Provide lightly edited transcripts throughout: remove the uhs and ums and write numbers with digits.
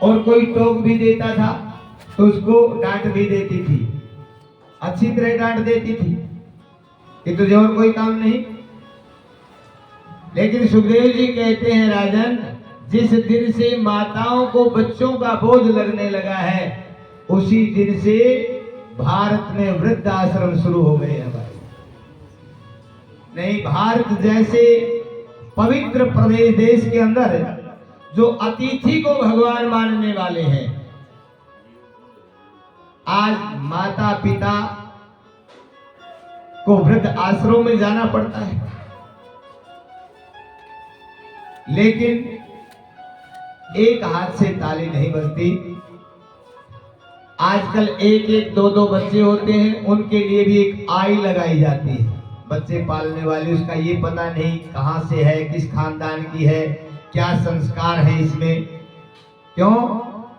और कोई टोक भी देता था तो उसको डांट भी देती थी, अच्छी तरह डांट देती थी कि तुझे और कोई काम नहीं। लेकिन सुखदेव जी कहते हैं राजन, जिस दिन से माताओं को बच्चों का बोझ लगने लगा है उसी दिन से भारत में वृद्ध आश्रम शुरू हो गए हैं भाई। नहीं, भारत जैसे पवित्र प्रदेश देश के अंदर जो अतिथि को भगवान मानने वाले हैं, आज माता पिता को वृद्ध आश्रम में जाना पड़ता है। लेकिन एक हाथ से ताली नहीं बजती। आजकल एक एक दो दो बच्चे होते हैं, उनके लिए भी एक आई लगाई जाती है। बच्चे पालने वाली, उसका ये पता नहीं कहां से है, किस खानदान की है, क्या संस्कार है इसमें। क्यों?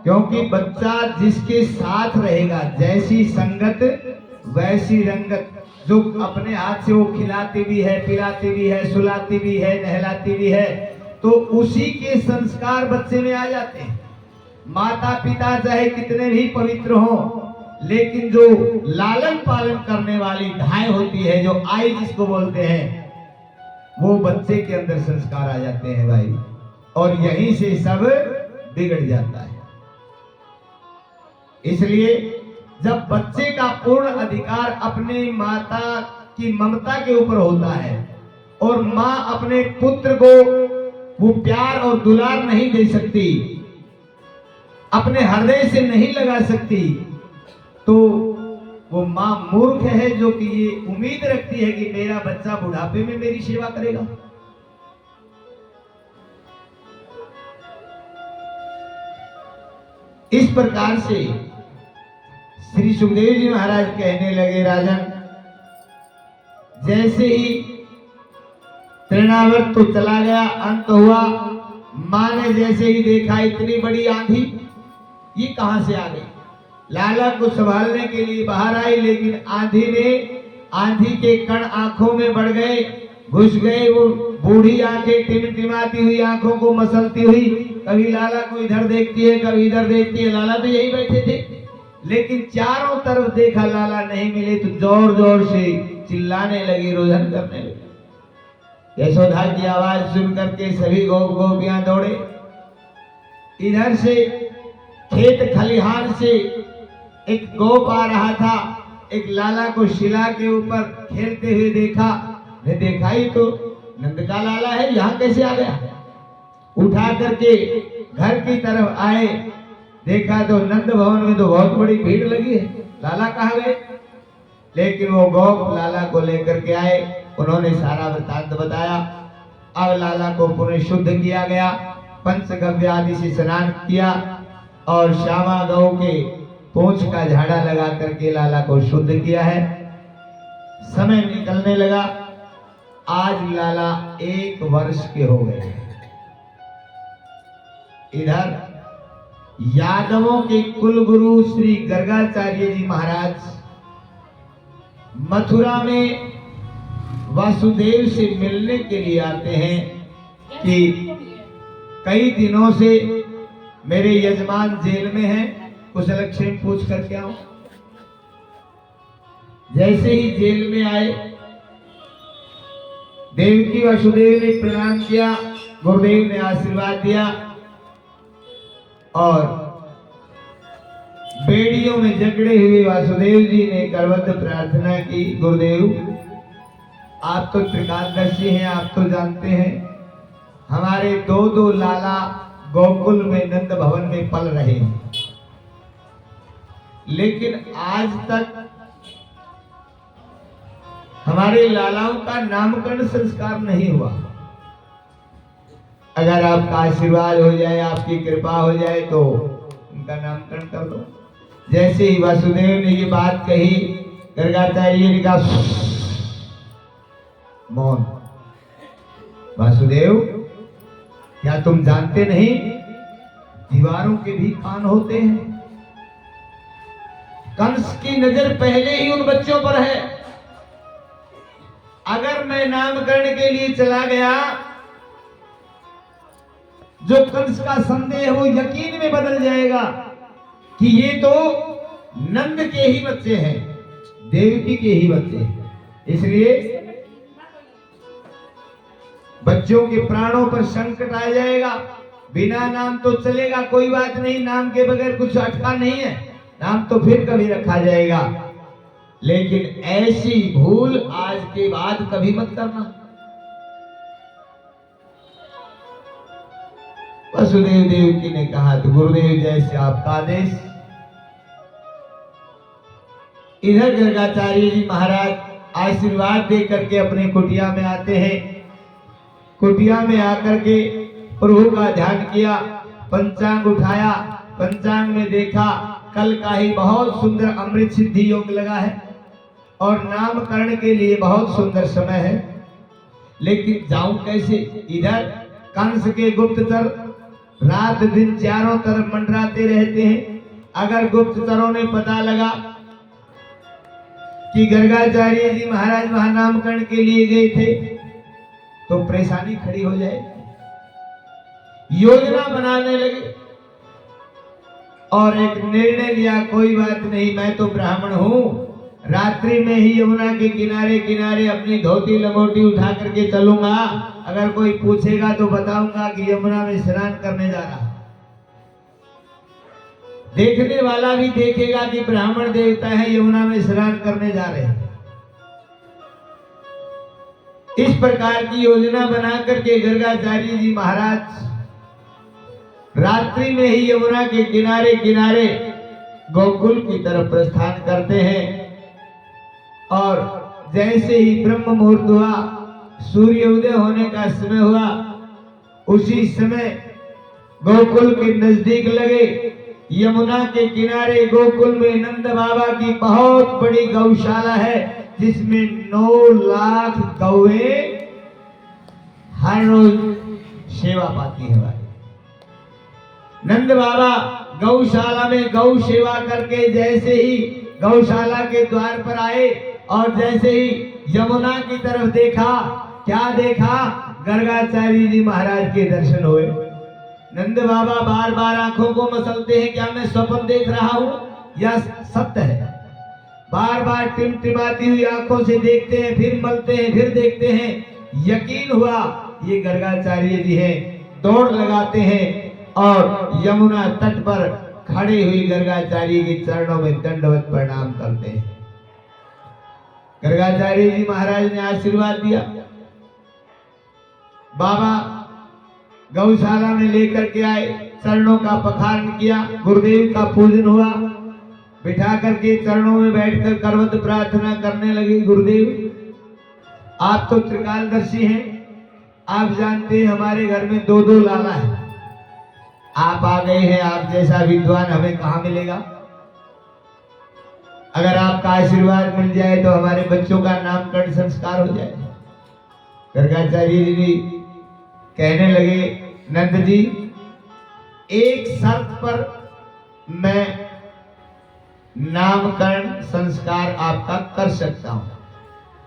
क्योंकि बच्चा जिसके साथ रहेगा, जैसी संगत वैसी रंगत। जो अपने हाथ से वो खिलाती भी है, पिलाती भी है, सुलाती भी है, नहलाती भी है, तो उसी के संस्कार बच्चे में आ जाते हैं। माता पिता चाहे कितने भी पवित्र हों, लेकिन जो लालन पालन करने वाली ढाई होती है, जो आई जिसको बोलते हैं, वो बच्चे के अंदर संस्कार आ जाते हैं भाई, और यहीं से सब बिगड़ जाता है। इसलिए जब बच्चे का पूर्ण अधिकार अपने माता की ममता के ऊपर होता है और माँ अपने पुत्र को वो प्यार और दुलार नहीं दे सकती, अपने हृदय से नहीं लगा सकती, तो वो माँ मूर्ख है जो कि ये उम्मीद रखती है कि मेरा बच्चा बुढ़ापे में मेरी सेवा करेगा। इस प्रकार से श्री सुखदेव जी महाराज कहने लगे, राजन जैसे ही तृणावर्त तो चला गया, अंत हुआ, मां ने जैसे ही देखा इतनी बड़ी आंधी, ये कहां से आ गई। लाला को संभालने के लिए बाहर आई, लेकिन आंधी के कण आंखों में बढ़ गए, घुस गए। वो बूढ़ी आंखें टिमटिमाती हुई आंखों को मसलती हुई, कभी लाला को इधर देखती है, कभी इधर देखती है। लाला तो यही बैठे थे, लेकिन चारों तरफ देखा, लाला नहीं मिले तो जोर जोर से चिल्लाने लगी, रोदन करने लगी। यशोदा की आवाज सुन करके सभी गोपियां दौड़े। इधर से खेत खलिहान से एक गोप आ रहा था, एक लाला को शिला के ऊपर खेलते हुए देखा। देखा ही तो नंद का लाला है, यहाँ कैसे आ गया। उठा करके घर की तरफ आए, देखा तो नंद भवन में तो बहुत बड़ी भीड़ लगी है, लाला कहाँ गए। लेकिन वो गोप लाला को लेकर के आए, उन्होंने सारा वृत्तांत बताया। अब लाला को पुनः शुद्ध किया गया, पंचगव्य आदि से स्नान किया और श्यामा गौ के पूंछ का झाड़ा लगा करके लाला को शुद्ध किया है। समय निकलने लगा, आज लाला 1 वर्ष के हो गए। इधर यादवों के कुल गुरु श्री गर्गाचार्य जी महाराज मथुरा में वासुदेव से मिलने के लिए आते हैं कि कई दिनों से मेरे यजमान जेल में हैं, कुशलक्षेम पूछ करके आओ। जैसे ही जेल में आए, देवकी वासुदेव ने प्रणाम किया, गुरुदेव ने आशीर्वाद दिया और बेड़ियों में जकड़े हुए वासुदेव जी ने करवत प्रार्थना की, गुरुदेव आप तो त्रिकालदर्शी हैं, आप तो जानते हैं हमारे 2 लाला गोकुल में नंद भवन में पल रहे हैं, लेकिन आज तक हमारे लालाओं का नामकरण संस्कार नहीं हुआ। अगर आपका आशीर्वाद हो जाए, आपकी कृपा हो जाए तो उनका नामकरण कर दो। जैसे ही वासुदेव ने ये बात कही, गर्गाचार्य ने कहा मौन। वासुदेव, क्या तुम जानते नहीं दीवारों के भी कान होते हैं। कंस की नजर पहले ही उन बच्चों पर है। अगर मैं नामकरण के लिए चला गया, जो कंस का संदेह वो यकीन में बदल जाएगा कि ये तो नंद के ही बच्चे हैं, देवकी के ही बच्चे हैं। इसलिए बच्चों के प्राणों पर संकट आ जाएगा। बिना नाम तो चलेगा, कोई बात नहीं, नाम के बगैर कुछ अटका नहीं है, नाम तो फिर कभी रखा जाएगा, लेकिन ऐसी भूल आज के बाद कभी मत करना। वसुदेव देवकी ने कहा तो गुरुदेव जैसे आपका आदेश। इधर गर्गाचार्य जी महाराज आशीर्वाद दे करके अपने कुटिया में आते हैं। कुटिया में आकर के प्रभु का ध्यान किया, पंचांग उठाया, पंचांग में देखा कल का ही बहुत सुंदर अमृत सिद्धि योग लगा है और नामकरण के लिए बहुत सुंदर समय है, लेकिन जाऊं कैसे? इधर कंस के गुप्तचर रात दिन चारों तरफ मंडराते रहते हैं। अगर गुप्तचरों ने पता लगा कि गर्गाचार्य जी महाराज वहां नामकरण के लिए गए थे तो परेशानी खड़ी हो जाए। योजना बनाने लगे और एक निर्णय लिया, कोई बात नहीं, मैं तो ब्राह्मण हूं, रात्रि में ही यमुना के किनारे किनारे अपनी धोती लंगोटी उठा करके चलूंगा। अगर कोई पूछेगा तो बताऊंगा कि यमुना में स्नान करने जा रहा। देखने वाला भी देखेगा कि ब्राह्मण देवता है यमुना में स्नान करने जा रहे हैं। इस प्रकार की योजना बना करके गर्गाचार्य जी महाराज रात्रि में ही यमुना के किनारे किनारे गोकुल की तरफ प्रस्थान करते हैं। और जैसे ही ब्रह्म मुहूर्त हुआ, सूर्योदय होने का समय हुआ, उसी समय गोकुल के नजदीक लगे यमुना के किनारे गोकुल में नंद बाबा की बहुत बड़ी गौशाला है, जिसमें 9 लाख गौए हर रोज सेवा पाती है। भाई नंद बाबा गौशाला में गौ सेवा करके जैसे ही गौशाला के द्वार पर आए और जैसे ही यमुना की तरफ देखा, क्या देखा? गर्गाचार्य जी महाराज के दर्शन हुए। नंद बाबा बार बार आंखों को मसलते हैं, क्या मैं स्वप्न देख रहा हूं या सत्य है? बार बार टिमटिमाती हुई आंखों से देखते हैं, फिर मलते हैं, फिर देखते हैं। यकीन हुआ ये गर्गाचार्य जी हैं। दौड़ लगाते हैं और यमुना तट पर खड़े हुई गर्गाचार्य के चरणों में दंडवत प्रणाम करते हैं। गर्गाचार्य जी महाराज ने आशीर्वाद दिया। बाबा गौशाला में लेकर के आए, चरणों का पखारन किया, गुरुदेव का पूजन हुआ, बिठा करके चरणों में बैठकर करवत प्रार्थना करने लगे। गुरुदेव आप तो त्रिकालदर्शी हैं, आप जानते हैं हमारे घर में 2-2 लाला है, आप आ गए हैं, आप जैसा विद्वान हमें कहाँ मिलेगा? अगर आपका आशीर्वाद मिल जाए तो हमारे बच्चों का नामकरण संस्कार हो जाए। गर्गाचार्य जी कहने लगे, नंद जी एक शर्त पर मैं नामकरण संस्कार आपका कर सकता हूं।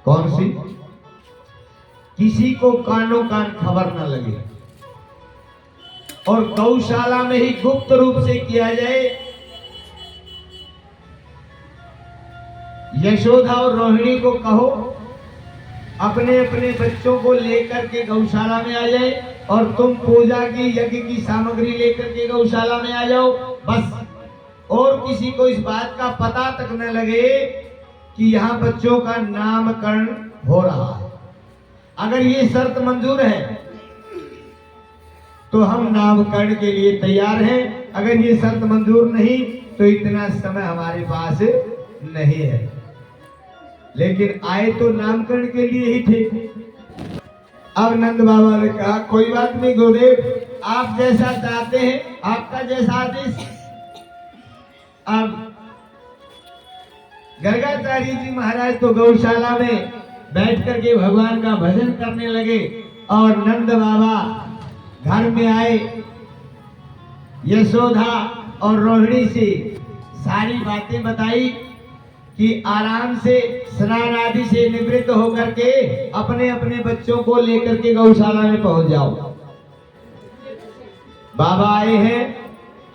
कौन सी? किसी को कानों कान खबर न लगे और गौशाला में ही गुप्त रूप से किया जाए। यशोदा और रोहिणी को कहो अपने अपने बच्चों को लेकर के गौशाला में आ जाए और तुम पूजा की यज्ञ की सामग्री लेकर के गौशाला में आ जाओ, बस। और किसी को इस बात का पता तक न लगे कि यहाँ बच्चों का नामकरण हो रहा है। अगर ये शर्त मंजूर है तो हम नामकरण के लिए तैयार हैं। अगर ये शर्त मंजूर नहीं तो इतना समय हमारे पास नहीं है। लेकिन आए तो नामकरण के लिए ही थे। अब नंद बाबा ने कहा, कोई बात नहीं गुरुदेव, आप जैसा चाहते हैं, आपका जैसा आदेश। अब गर्गाचार्य जी महाराज तो गौशाला में बैठ करके भगवान का भजन करने लगे और नंद बाबा घर में आए। यशोदा और रोहिणी से सारी बातें बताई कि आराम से स्नान आदि से निवृत्त होकर के अपने अपने बच्चों को लेकर के गौशाला में पहुंच जाओ। बाबा आए हैं,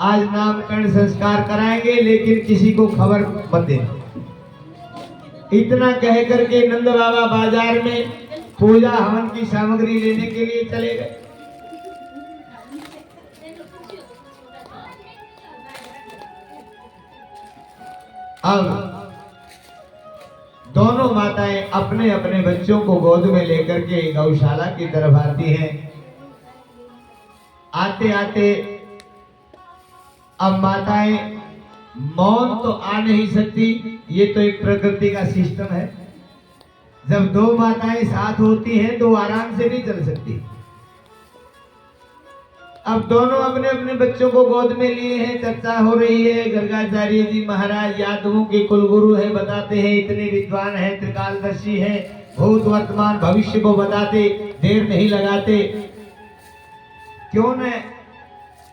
आज नामकरण संस्कार कराएंगे, लेकिन किसी को खबर मत देना। इतना कह करके नंद बाबा बाजार में पूजा हवन की सामग्री लेने के लिए चले गए। अब दोनों माताएं अपने अपने बच्चों को गोद में लेकर के गौशाला की तरफ आती हैं। आते आते अब माताएं मौन तो आ नहीं सकती, ये तो एक प्रकृति का सिस्टम है। जब दो माताएं साथ होती हैं तो आराम से नहीं चल सकती। अब दोनों अपने अपने बच्चों को गोद में लिए हैं, चर्चा हो रही है। गर्गाचार्य जी महाराज यादवों के कुलगुरु हैं, बताते हैं, इतने विद्वान हैं, त्रिकालदर्शी हैं, भूत वर्तमान भविष्य को बताते, देर नहीं लगाते। क्यों न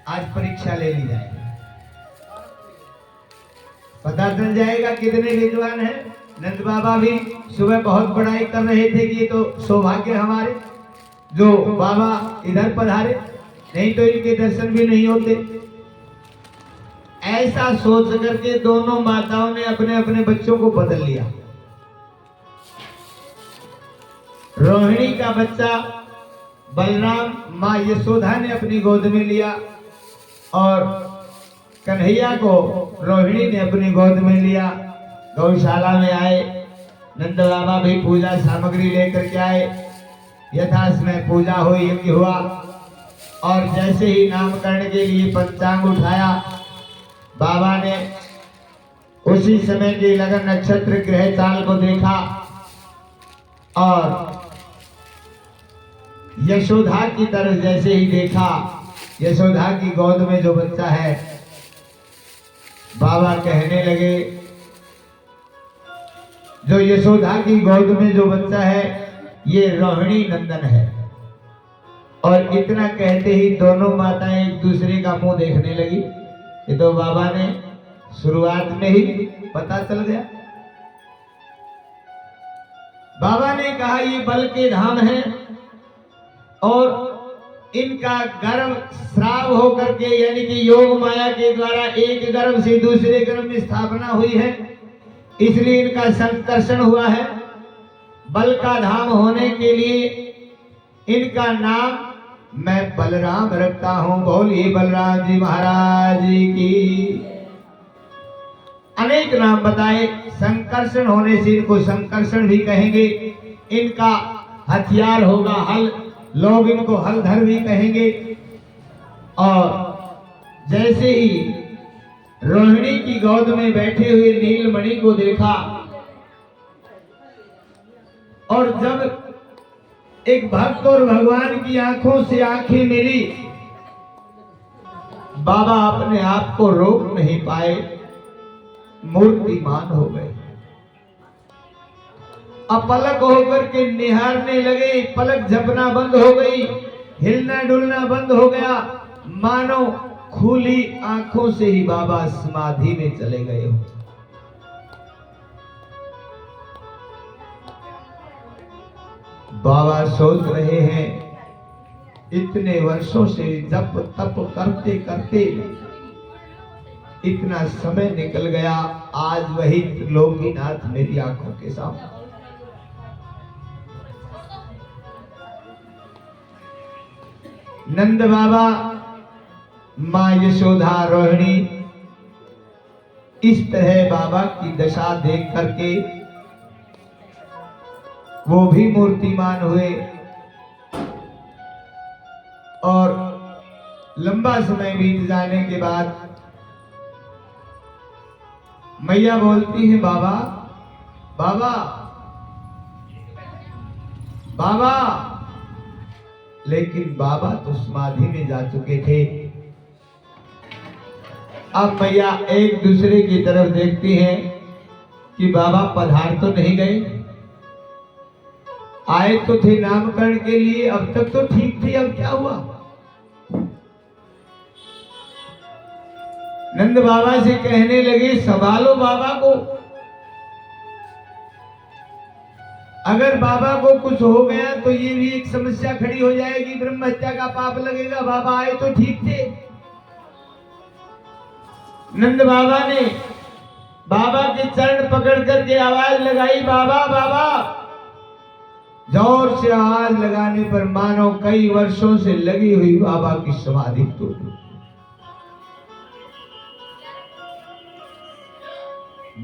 आज परीक्षा ले ली जाए, पता चल जाएगा कितने विद्वान हैं। नंद बाबा भी सुबह बहुत बड़ाई कर रहे थे कि ये तो सौभाग्य हमारे जो बाबा इधर पधारे, नहीं तो इनके दर्शन भी नहीं होते। ऐसा सोच करके दोनों माताओं ने अपने अपने बच्चों को बदल लिया। रोहिणी का बच्चा बलराम माँ यशोदा ने अपनी गोद में लिया और कन्हैया को रोहिणी ने अपनी गोद में लिया। गौशाला में आए, नंद बाबा भी पूजा सामग्री लेकर के आए। यथासमय पूजा हुई, यज्ञ हुआ और जैसे ही नामकरण के लिए पंचांग उठाया, बाबा ने उसी समय के लगन नक्षत्र ग्रह चाल को देखा और यशोदा की तरफ जैसे ही देखा, यशोदा की गोद में जो बच्चा है, बाबा कहने लगे, जो यशोदा की गोद में जो बच्चा है ये रोहिणी नंदन है। और इतना कहते ही दोनों माताएं एक दूसरे का मुंह देखने लगी। ये तो बाबा ने शुरुआत में ही पता चल गया। बाबा ने कहा ये बल के धाम है और इनका गर्भ श्राव होकर के, यानी कि योग माया के द्वारा एक गर्भ से दूसरे गर्भ में स्थापना हुई है, इसलिए इनका संकर्षण हुआ है। बल का धाम होने के लिए इनका नाम मैं बलराम रखता हूं। बोलिए बलराम जी महाराज की। अनेक नाम बताए। संकर्षण होने से इनको संकर्षण भी कहेंगे। इनका हथियार होगा हल, लोग इनको हलधर भी कहेंगे। और जैसे ही रोहिणी की गोद में बैठे हुए नीलमणि को देखा और जब एक भक्त और भगवान की आंखों से आंखें मिली, बाबा अपने आप को रोक नहीं पाए, मूर्तिमान हो गए। अपलक होकर के निहारने लगे। पलक झपना बंद हो गई, हिलना डुलना बंद हो गया, मानो खुली आंखों से ही बाबा समाधि में चले गए हो। बाबा सोच रहे हैं, इतने वर्षों से जप तप करते करते इतना समय निकल गया, आज वही लोकीनाथ मेरी आंखों के सामने। नंद बाबा, मां यशोदा, रोहिणी इस तरह बाबा की दशा देख करके वो भी मूर्तिमान हुए। और लंबा समय बीत जाने के बाद मैया बोलती है, बाबा बाबा बाबा। लेकिन बाबा तो समाधि में जा चुके थे। अब मैया एक दूसरे की तरफ देखती हैं कि बाबा पधार तो नहीं गए, आए तो थे नामकरण के लिए, अब तक तो ठीक थी, अब क्या हुआ। नंद बाबा से कहने लगे, संभालो बाबा को, अगर बाबा को कुछ हो गया तो ये भी एक समस्या खड़ी हो जाएगी, ब्रह्म हत्या का पाप लगेगा। बाबा आए तो ठीक थे, नंद बाबा ने बाबा के चरण पकड़ करके आवाज लगाई, बाबा बाबा। जोर से आवाज लगाने पर मानो कई वर्षों से लगी हुई बाबा की समाधि टूट गई।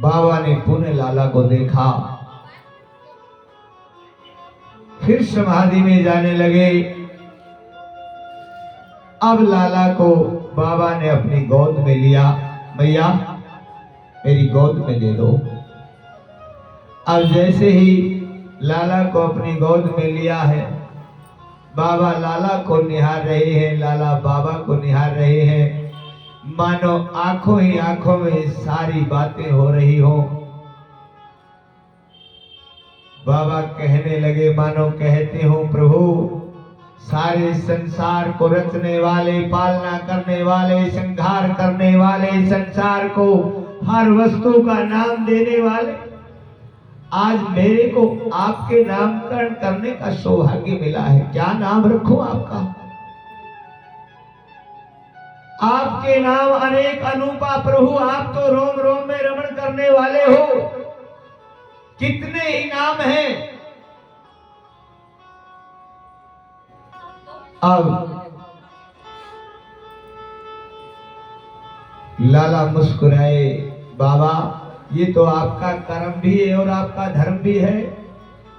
बाबा ने पुनः लाला को देखा, फिर समाधि में जाने लगे। अब लाला को बाबा ने अपनी गोद में लिया, भैया मेरी गोद में दे दो। अब जैसे ही लाला को अपनी गोद में लिया है, बाबा लाला को निहार रहे हैं, लाला बाबा को निहार रहे हैं, मानो आंखों ही आंखों में सारी बातें हो रही हो। बाबा कहने लगे, मानो कहते हो, प्रभु सारे संसार को रचने वाले, पालना करने वाले, संहार करने वाले, संसार को हर वस्तु का नाम देने वाले, आज मेरे को आपके नामकरण करने का सौभाग्य मिला है। क्या नाम रखूं आपका? आपके नाम अनेक अनूपा प्रभु, आप तो रोम रोम में रमण करने वाले हो। कितने ही नाम हैं। अब लाला मुस्कुराए, बाबा ये तो आपका कर्म भी है और आपका धर्म भी है,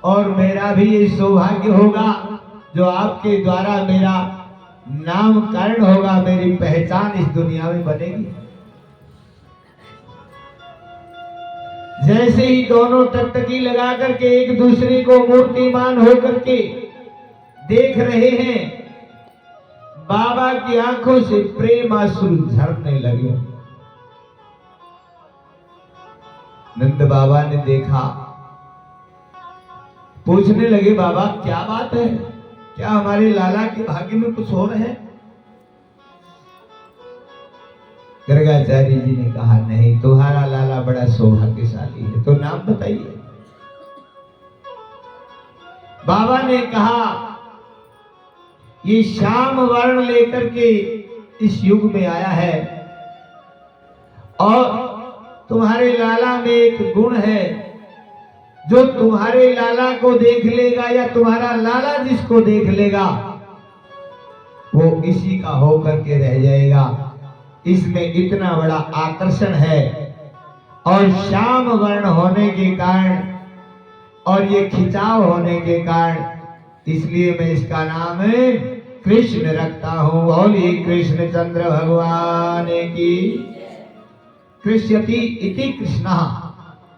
और मेरा भी ये सौभाग्य होगा जो आपके द्वारा मेरा नामकरण होगा, मेरी पहचान इस दुनिया में बनेगी। जैसे ही दोनों टकटकी लगा करके एक दूसरे को मूर्तिमान होकर के देख रहे हैं, बाबा की आंखों से प्रेम आंसू झरने लगे। नंद बाबा ने देखा, पूछने लगे, बाबा क्या बात है, क्या हमारे लाला के भाग्य में कुछ और है? गर्गाचार्य जी ने कहा, नहीं, तुम्हारा लाला बड़ा सौभाग्यशाली है, तो नाम बताइए। बाबा ने कहा, ये श्याम वर्ण लेकर के इस युग में आया है, और तुम्हारे लाला में एक गुण है, जो तुम्हारे लाला को देख लेगा या तुम्हारा लाला जिसको देख लेगा वो इसी का होकर के रह जाएगा। इसमें इतना बड़ा आकर्षण है, और श्याम वर्ण होने के कारण और ये खिंचाव होने के कारण, इसलिए मैं इसका नाम कृष्ण रखता हूं। बोलिए कृष्ण चंद्र भगवान की। कृष्यति इति कृष्णा,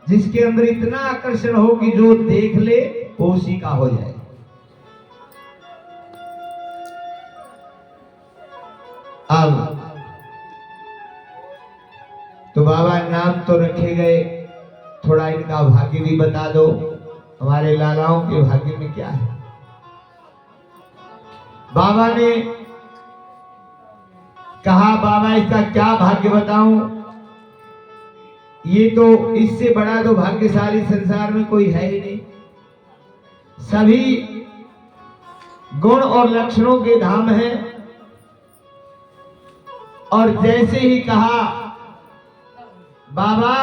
जिसके अंदर इतना आकर्षण हो कि जो देख ले वो उसी का हो जाए। अब तो बाबा नाम तो रखे गए, थोड़ा इनका भाग्य भी बता दो, हमारे लालाओं के भाग्य में क्या है। बाबा ने कहा, बाबा इसका क्या भाग्य बताऊं, ये तो इससे बड़ा तो भाग्यशाली संसार में कोई है ही नहीं। सभी गुण और लक्षणों के धाम हैं, और जैसे ही कहा, बाबा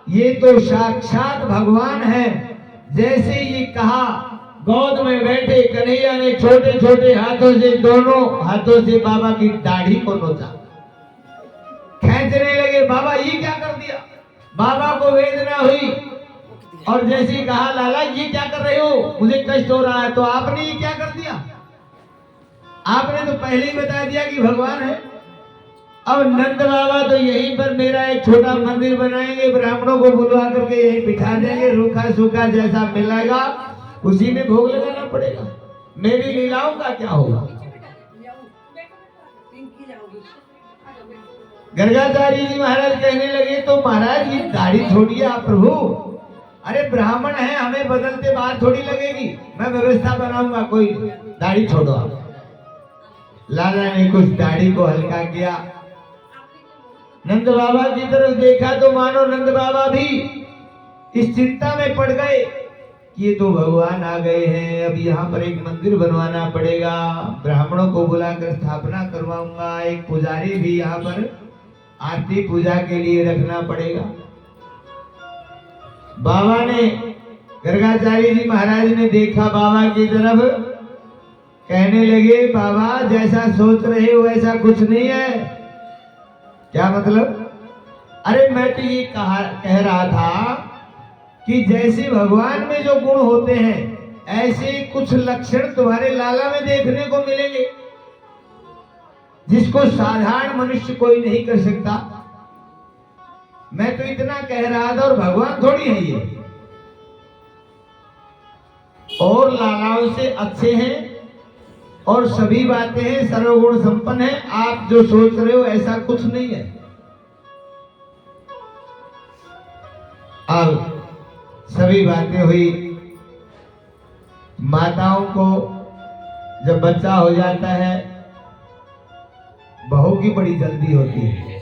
ये तो साक्षात भगवान है, जैसे ही कहा, गोद में बैठे कन्हैया ने छोटे छोटे हाथों से, दोनों हाथों से बाबा की दाढ़ी को नोचा, खींचने लगे। बाबा ये क्या कर दिया? बाबा को वेदना हुई, और जैसे ही कहा, लाला ये क्या कर रहे हो, मुझे कष्ट हो रहा है। तो आपने ये क्या कर दिया? आपने तो पहले ही बता दिया कि भगवान है। अब नंद बाबा तो यहीं पर मेरा एक छोटा मंदिर बनाएंगे, ब्राह्मणों को बुलवा करके यहीं बिठा देंगे, रूखा सूखा जैसा मिलेगा उसी में भोग लगाना पड़ेगा। मेरी लीलाओं का क्या होगा? गर्गाचार्य जी महाराज कहने लगे, तो महाराज ये दाढ़ी छोड़िए आप प्रभु, अरे ब्राह्मण है, हमें बदलते बाहर थोड़ी लगेगी, मैं व्यवस्था बनाऊंगा, कोई दाढ़ी छोड़ो आप। लाला ने कुछ दाढ़ी को हल्का किया, नंद बाबा की तरफ देखा तो मानो नंद बाबा भी इस चिंता में पड़ गए कि ये तो भगवान आ गए हैं, अब यहाँ पर एक मंदिर बनवाना पड़ेगा, ब्राह्मणों को बुलाकर स्थापना करवाऊंगा, एक पुजारी भी यहाँ पर आरती पूजा के लिए रखना पड़ेगा। बाबा ने, गर्गाचार्य जी महाराज ने देखा बाबा की तरफ, कहने लगे बाबा जैसा सोच रहे हो वैसा कुछ नहीं है। क्या मतलब? अरे मैं तो ये कह रहा था कि जैसे भगवान में जो गुण होते हैं ऐसे कुछ लक्षण तुम्हारे लाला में देखने को मिलेंगे जिसको साधारण मनुष्य कोई नहीं कर सकता। मैं तो इतना कह रहा था, और भगवान थोड़ी है ये, और लालाओं से अच्छे हैं और सभी बातें हैं, सर्वगुण संपन्न है। आप जो सोच रहे हो ऐसा कुछ नहीं है। अब सभी बातें हुई। माताओं को जब बच्चा हो जाता है, बहू की बड़ी जल्दी होती है।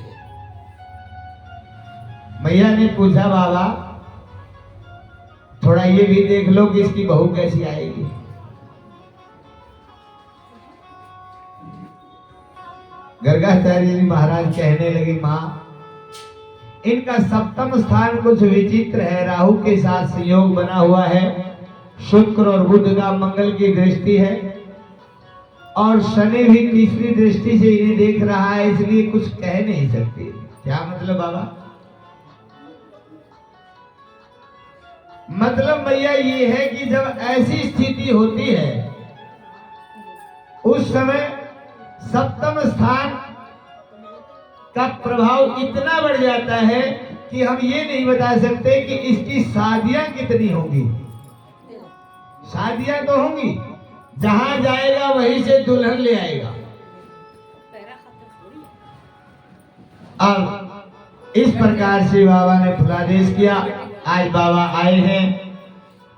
मैया ने पूछा बाबा थोड़ा ये भी देख लो कि इसकी बहू कैसी आएगी। गर्गाचार्य जी महाराज कहने लगे मां, इनका सप्तम स्थान कुछ विचित्र है, राहु के साथ संयोग बना हुआ है, शुक्र और बुध का मंगल की दृष्टि है, और शनि भी तीसरी दृष्टि से इन्हें देख रहा है, इसलिए कुछ कह नहीं सकते। क्या मतलब बाबा? मतलब भैया ये है कि जब ऐसी स्थिति होती है उस समय सप्तम स्थान का प्रभाव इतना बढ़ जाता है कि हम ये नहीं बता सकते कि इसकी शादियां कितनी होंगी। शादियां तो होंगी, जहां जाएगा वहीं से दुल्हन ले आएगा। अब इस प्रकार से बाबा ने फलादेश किया। आज बाबा आए हैं,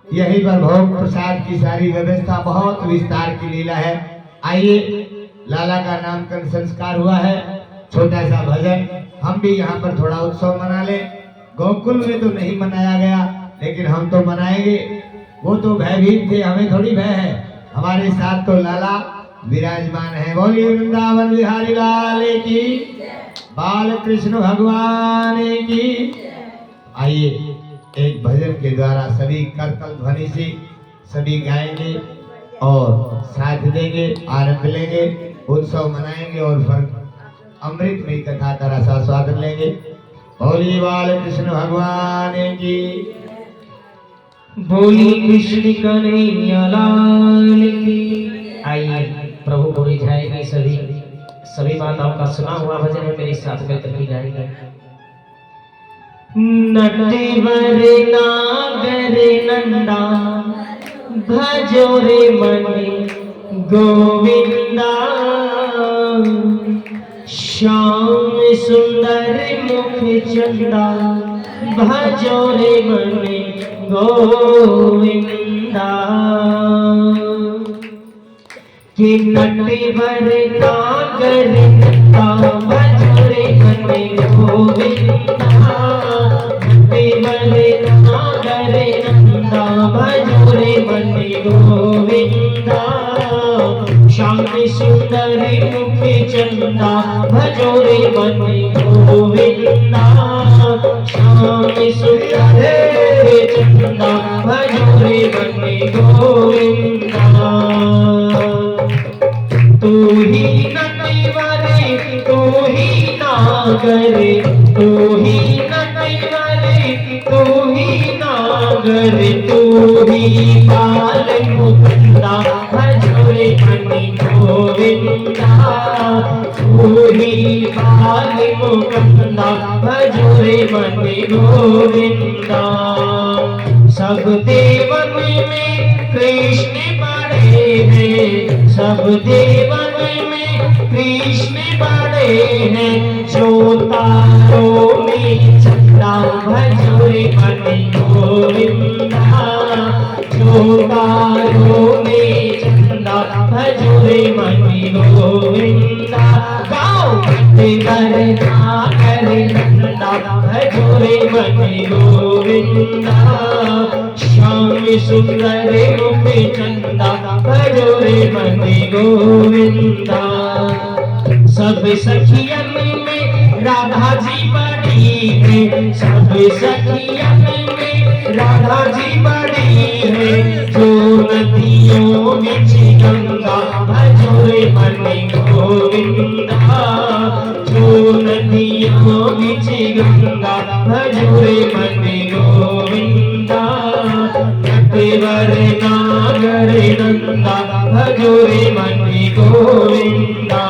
यहीं पर भोग प्रसाद की सारी व्यवस्था, बहुत विस्तार की लीला है। आइए, लाला का नामकरण संस्कार हुआ है, छोटा सा भजन, हम भी यहाँ पर थोड़ा उत्सव मना ले। गोकुल में तो नहीं मनाया गया, लेकिन हम तो मनाएंगे। वो तो भयभीत थे, हमें थोड़ी भय है। हमारे साथ तो लाला विराजमान है। बोलिए वृंदावन बिहारी लाल की, बाल कृष्ण भगवान की। आइए, एक भजन के द्वारा सभी करतल ध्वनि से सभी गाएंगे और साथ देंगे, आनंद लेंगे, उत्सव मनाएंगे और अमृतमयी कथा का रसास्वादन लेंगे। बोलिए बाल कृष्ण भगवान की, बोली कृष्ण कन्हैया लाल की। आइए, प्रभु को रिझाएगी सभी माताओं का सुना हुआ भजन है, मेरे साथ में तभी गाएंगे। नटवर नागर नंदा भजो रे मने गोविंदा, श्याम सुंदर मुख चंदा भजो रे मने गोविंदा। कि नटवर नागर नंदा भजो रे मने गोविंदा, भजोरे मने गोविंदा, श्याम सुंदर मुख चंदा भजोरे मने गोविंदा, श्याम सुंदर मुख चंदा भजोरे मने गोविंदा। तू ही नटवरे तू ही नागरे, तू ही नटवरे तू ही नागर, तू ही बाल मुकुंदा भजोरे मने गोविंदा, तू ही बाल मुकुंदा भजोरे मने गोविंदा। सब देवन में कृष्ण बड़े हैं, सब देवन में कृष्ण बड़े हैं, जो तारों में चंदा भजोरे मने गोविंदा, जो तारों में चंदा भजोरे मने गोविंदा। गाओ करना करे नंदा भजोरे मने गोविंदा, श्याम सुंदर मुख चंदा भजोरे मने गोविंदा। सब सखियन में राधा जी बड़ी है, सब सखियन में राधा जी बड़ी है। जो नदियों बिच गंगा भजोरे मन गोविंदा, जो नदियों बिच गंगा भजोरे मन गोविंदा। नटवर नागर नंदा भजोरे मन गोविंदा।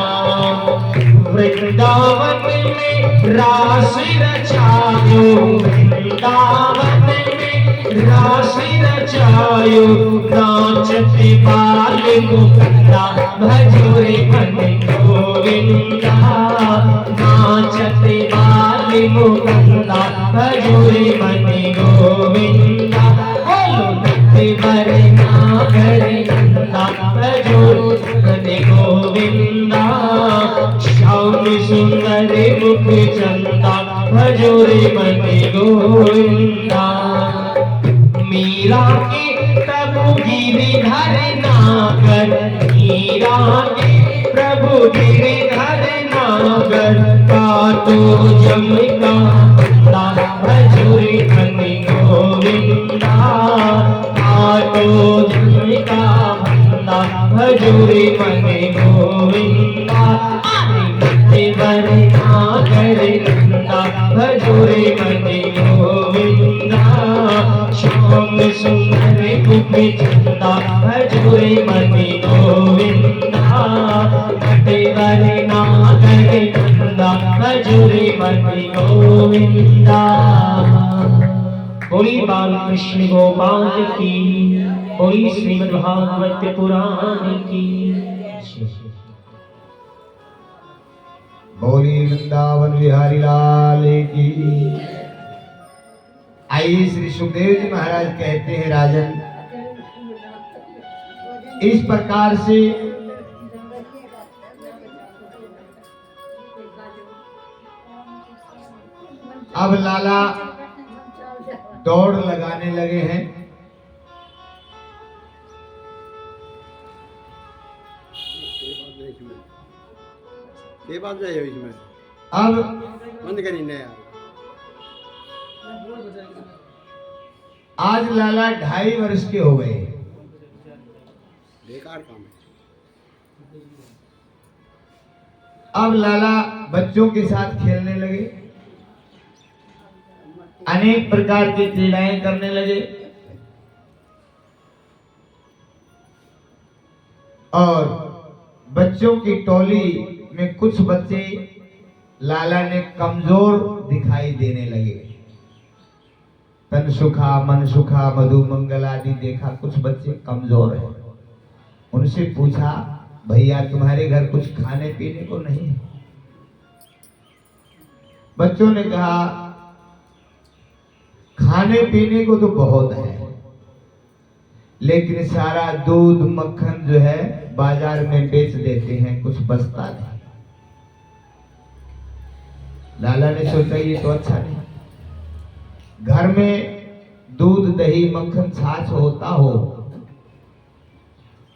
वृंदावन में रास रचायो, वृंदावन में रास रचायो। नाचते बाल मुकुंदा भजोरे मन गोविंदा, नाचते बाल मुकुंदा भजोरे मन गोविंदा। बोलो नटवर नागर नंदा भजोरे मन गोविंदा। श्याम सुंदर मुख चंदा भजोरे मन गोविंदा। मीरा के प्रभु गिरिधर नागर, मीरा के प्रभु गिरिधर नागर। काटो जम का फंदा भजोरे मन गोविंदा, काटो जम का फंदा भजोरे मन गोविंदा। नटवर नागर नंदा भजोरे मन गोविंदा। श्याम सुंदर मुख चंदा भजोरे मन गोविंदा। नटवर नागर नंदा भजोरे मन गोविंदा। बोली बाल कृष्ण गोपाल की, बोली श्रीमद् भागवत पुराण की। बोली वृंदावन बिहारी लाल की। आइए श्री सुखदेव जी महाराज कहते हैं, राजन इस प्रकार से अब लाला दौड़ लगाने लगे हैं। ये बात है इसमें अब बंद करी नहीं यार। आज लाला 2.5 वर्ष के हो गए। बेकार काम है। अब लाला बच्चों के साथ खेलने लगे, अनेक प्रकार की क्रीड़ाएं करने लगे और बच्चों की टोली में कुछ बच्चे लाला ने कमजोर दिखाई देने लगे। तन सुखा मन सुखा मधु मंगल आदि देखा, कुछ बच्चे कमजोर हैं। उनसे पूछा, भैया तुम्हारे घर कुछ खाने पीने को नहीं है? बच्चों ने कहा, खाने पीने को तो बहुत है, लेकिन सारा दूध मक्खन जो है बाजार में बेच देते हैं, कुछ बचता नहीं। लाला ने सोचा ये तो अच्छा नहीं। घर में दूध दही मक्खन छाछ होता हो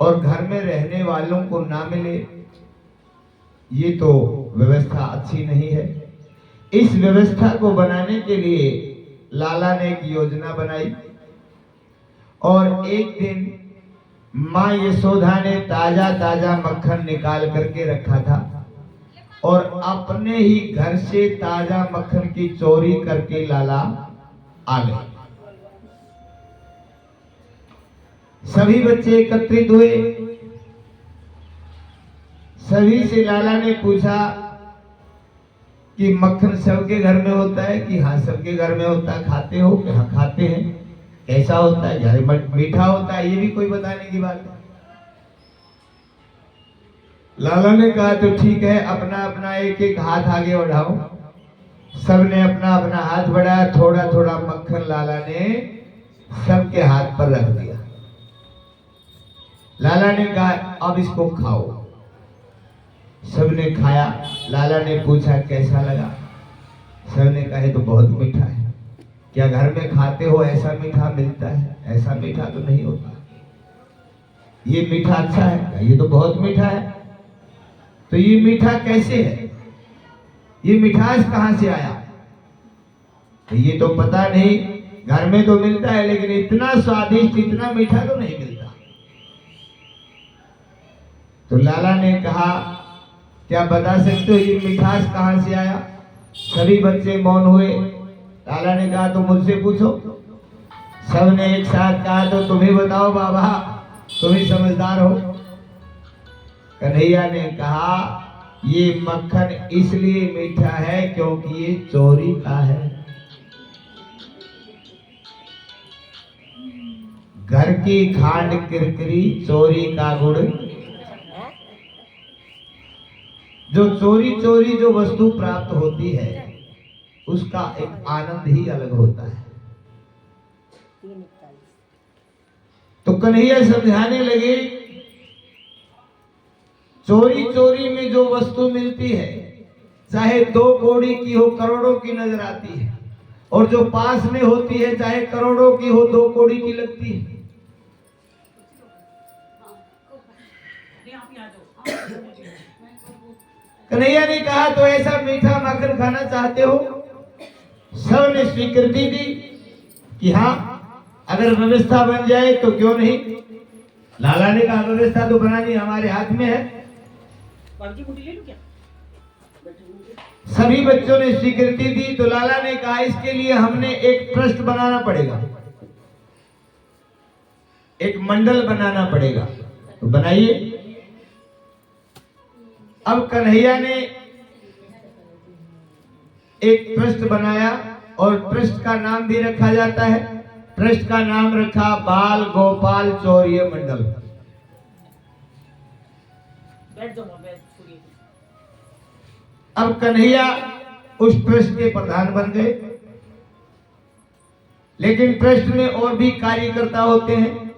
और घर में रहने वालों को ना मिले, ये तो व्यवस्था अच्छी नहीं है। इस व्यवस्था को बनाने के लिए लाला ने एक योजना बनाई और एक दिन माँ यशोदा ने ताजा ताजा मक्खन निकाल करके रखा था और अपने ही घर से ताजा मक्खन की चोरी करके लाला आ गए। सभी बच्चे एकत्रित हुए। सभी से लाला ने पूछा कि मक्खन सबके घर में होता है कि हाँ सबके घर में होता है, खाते हो कि हाँ खाते हैं, कैसा होता है, यार मीठा होता है, ये भी कोई बताने की बात है। लाला ने कहा तो ठीक है, अपना अपना एक एक हाथ आगे बढ़ाओ। सबने अपना अपना हाथ बढ़ाया, थोड़ा थोड़ा मक्खन लाला ने सबके हाथ पर रख दिया। लाला ने कहा अब इसको खाओ। सबने खाया। लाला ने पूछा कैसा लगा? सबने कहा तो बहुत मीठा है। क्या घर में खाते हो ऐसा मीठा मिलता है? ऐसा मीठा तो नहीं होता। ये मीठा अच्छा है? ये तो बहुत मीठा है। तो ये मीठा कैसे है, ये मिठास कहां से आया? तो ये तो पता नहीं, घर में तो मिलता है लेकिन इतना स्वादिष्ट, इतना मीठा तो नहीं मिलता। तो लाला ने कहा, क्या बता सकते हो ये मिठास कहां से आया? सभी बच्चे मौन हुए। लाला ने कहा, तो मुझसे पूछो। सबने एक साथ कहा, तो तुम ही बताओ बाबा, तुम ही समझदार हो। कन्हैया ने कहा, ये मक्खन इसलिए मीठा है क्योंकि ये चोरी का है। घर की खांड किरकिरी, चोरी का गुड़। जो चोरी चोरी जो वस्तु प्राप्त होती है उसका एक आनंद ही अलग होता है। तो कन्हैया समझाने लगे, चोरी चोरी में जो वस्तु मिलती है, चाहे 2 कौड़ी की हो, करोड़ों की नजर आती है, और जो पास में होती है चाहे करोड़ों की हो, 2 कौड़ी की लगती है। कन्हैया ने कहा, तो ऐसा मीठा माखन खाना चाहते हो? सब ने स्वीकृति दी कि हाँ, अगर व्यवस्था बन जाए तो क्यों नहीं। लाला ने कहा, व्यवस्था तो बनानी हमारे हाथ में है। सभी बच्चों ने स्वीकृति दी। तो लाला ने कहा, इसके लिए हमने एक ट्रस्ट बनाना पड़ेगा, एक मंडल बनाना पड़ेगा। तो बनाइए। अब कन्हैया ने एक ट्रस्ट बनाया और ट्रस्ट का नाम भी रखा जाता है। ट्रस्ट का नाम रखा बाल गोपाल चौर्य मंडल। अब कन्हैया उस ट्रस्ट के प्रधान बन गए, लेकिन ट्रस्ट में और भी कार्यकर्ता होते हैं।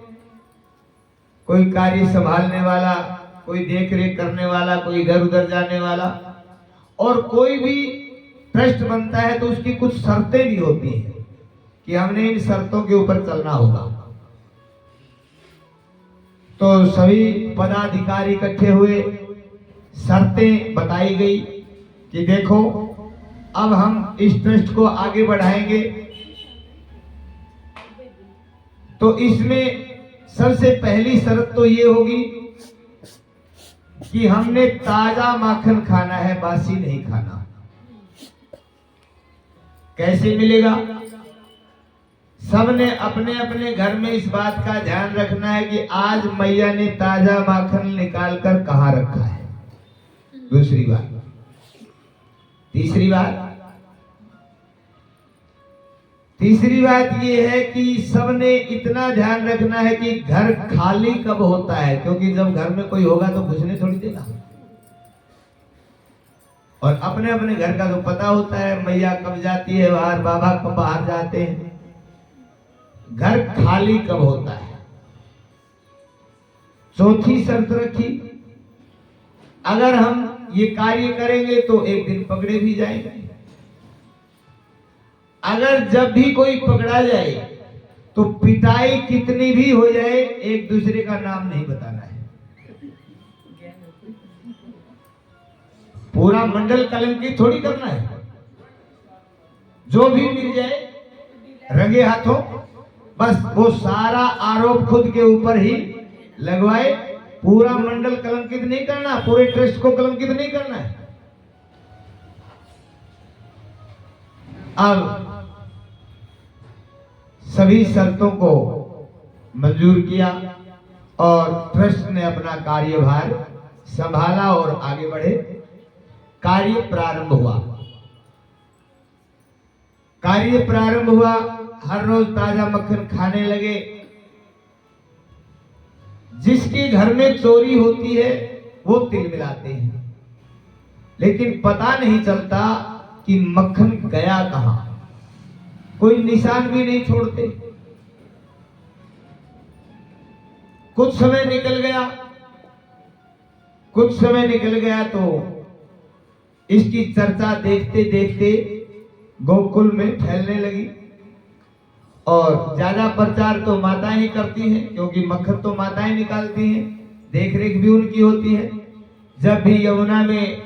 कोई कार्य संभालने वाला, कोई देख रेख करने वाला, कोई इधर उधर जाने वाला, और कोई भी ट्रस्ट बनता है तो उसकी कुछ शर्तें भी होती हैं कि हमने इन शर्तों के ऊपर चलना होगा। तो सभी पदाधिकारी इकट्ठे हुए, शर्तें बताई गई कि देखो, अब हम इस ट्रस्ट को आगे बढ़ाएंगे तो इसमें सबसे पहली शर्त तो ये होगी कि हमने ताजा माखन खाना है, बासी नहीं खाना। कैसे मिलेगा? सबने अपने अपने घर में इस बात का ध्यान रखना है कि आज मैया ने ताजा माखन निकाल कर कहां रखा है। दूसरी बात। तीसरी बात यह है कि सबने इतना ध्यान रखना है कि घर खाली कब होता है, क्योंकि जब घर में कोई होगा तो घुसने थोड़ी देगा। और अपने अपने घर का तो पता होता है, मैया कब जाती है बाहर, बाबा कब बाहर जाते हैं। घर खाली कब होता है। चौथी शर्त रखी, अगर हम ये कार्य करेंगे तो एक दिन पकड़े भी जाएंगे। अगर जब भी कोई पकड़ा जाए तो पिटाई कितनी भी हो जाए, एक दूसरे का नाम नहीं बताना है। पूरा मंडल कलंकित थोड़ी करना है। जो भी मिल जाए रंगे हाथों, बस वो सारा आरोप खुद के ऊपर ही लगवाए। पूरा मंडल कलंकित नहीं करना, पूरे ट्रस्ट को कलंकित नहीं करना है। अब सभी शर्तों को मंजूर किया और ट्रस्ट ने अपना कार्यभार संभाला और आगे बढ़े। कार्य प्रारंभ हुआ। हर रोज ताजा मक्खन खाने लगे। जिसके घर में चोरी होती है वो तिल मिलाते हैं, लेकिन पता नहीं चलता कि मक्खन गया कहां। कोई निशान भी नहीं छोड़ते। कुछ समय निकल गया तो इसकी चर्चा देखते देखते गोकुल में फैलने लगी। और ज्यादा प्रचार तो माताएं ही करती हैं, क्योंकि मक्खन तो माताएं निकालती हैं, देख रेख भी उनकी होती है। जब भी यमुना में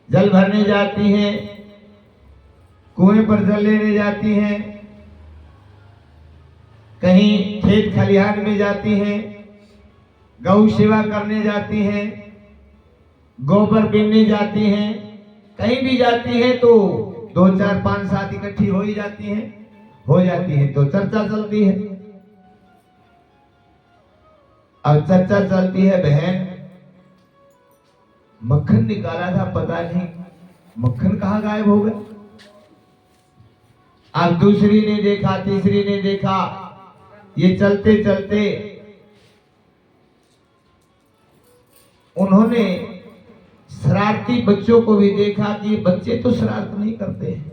जल भरने जाती हैं, कुएं पर जल लेने जाती हैं, कहीं खेत खलिहान में जाती हैं, गौ सेवा करने जाती हैं, गोबर बीनने जाती हैं, कहीं भी जाती हैं तो 2 4 5 7 इकट्ठी हो ही जाती हैं तो चर्चा चलती है। अब चर्चा चलती है, बहन मक्खन निकाला था, पता नहीं मक्खन कहाँ गायब हो गया। अब दूसरी ने देखा, तीसरी ने देखा, ये चलते चलते उन्होंने शरारती बच्चों को भी देखा कि बच्चे तो शरारत नहीं करते हैं।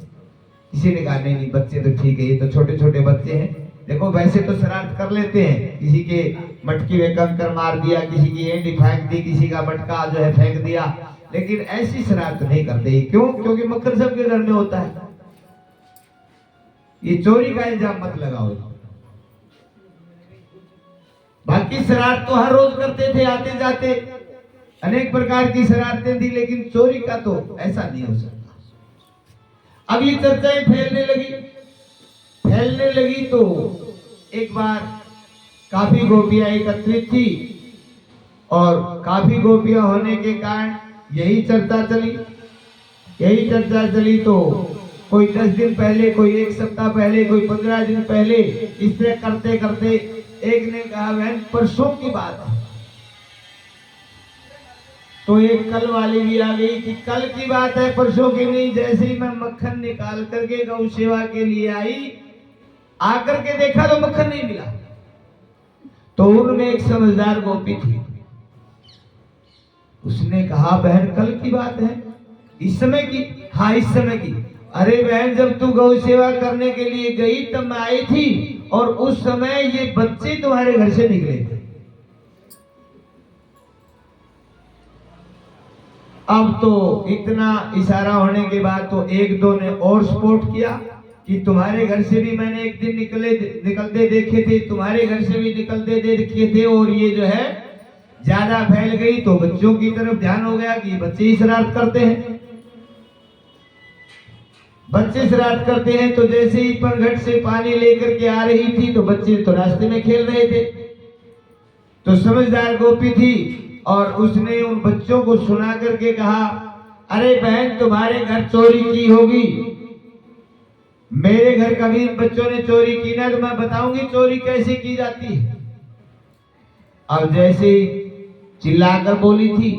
किसी ने कहा नहीं बच्चे तो ठीक है, ये तो छोटे छोटे बच्चे हैं, देखो वैसे तो शरारत कर लेते हैं, किसी के मटकी में कंकर मार दिया, किसी की एंडी फेंक दी, किसी का मटका जो है फेंक दिया, लेकिन ऐसी शरारत नहीं करते। क्यों? क्योंकि मक्खन सबके घर में होता है। ये चोरी का इल्जाम मत लगाओ। बाकी शरारत तो हर रोज करते थे, आते जाते अनेक प्रकार की शरारतें थी, लेकिन चोरी का तो ऐसा नहीं हो सकता। अब ये चर्चाएं फैलने लगी तो एक बार काफी गोपियां एकत्रित थी और काफी गोपियां होने के कारण यही चर्चा चली तो कोई 10 दिन पहले, कोई 1 सप्ताह पहले, कोई 15 दिन पहले, इस तरह करते करते एक ने कहा बहन परसों की बात है, तो एक कल वाली भी आ गई कि कल की बात है, परसों की नहीं। जैसे ही मैं मक्खन निकाल करके गौ सेवा के लिए आई, आकर के देखा तो मक्खन नहीं मिला। तो उनमें एक समझदार गोपी थी, उसने कहा बहन कल की बात है, इस समय की? हाँ इस समय की। अरे बहन जब तू गौ सेवा करने के लिए गई तब मैं आई थी और उस समय ये बच्चे तुम्हारे घर से निकले थे। अब तो इतना इशारा होने के बाद तो 1-2 ने और सपोर्ट किया कि तुम्हारे घर से भी मैंने एक दिन निकलते देखे थे, तुम्हारे घर से भी निकलते देखे थे, और ये जो है ज्यादा फैल गई तो बच्चों की तरफ ध्यान हो गया कि बच्चे ही शरारत करते हैं। बच्चे शरारत करते हैं तो जैसे ही पनघट से पानी लेकर के आ रही थी तो बच्चे तो रास्ते में खेल रहे थे। तो समझदार गोपी थी और उसने उन बच्चों को सुना करके कहा, अरे बहन तुम्हारे घर चोरी की होगी, मेरे घर कभी इन बच्चों ने चोरी की ना, तो मैं बताऊंगी चोरी कैसे की जाती है। अब जैसे ही चिल्लाकर बोली थी,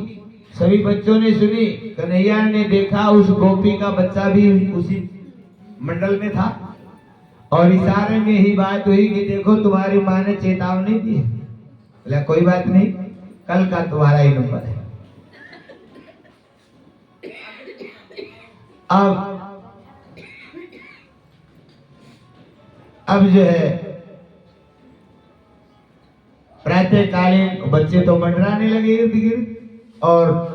सभी बच्चों ने सुनी। कन्हैया ने देखा उस गोपी का बच्चा भी उसी मंडल में था और इशारे में ही बात हुई कि देखो तुम्हारी माँ ने चेतावनी दी। बोला कोई बात नहीं, कल का तुम्हारा ही नंबर है। अब जो है प्रातःकालीन बच्चे तो मंडराने लगे इर्द गिर्द और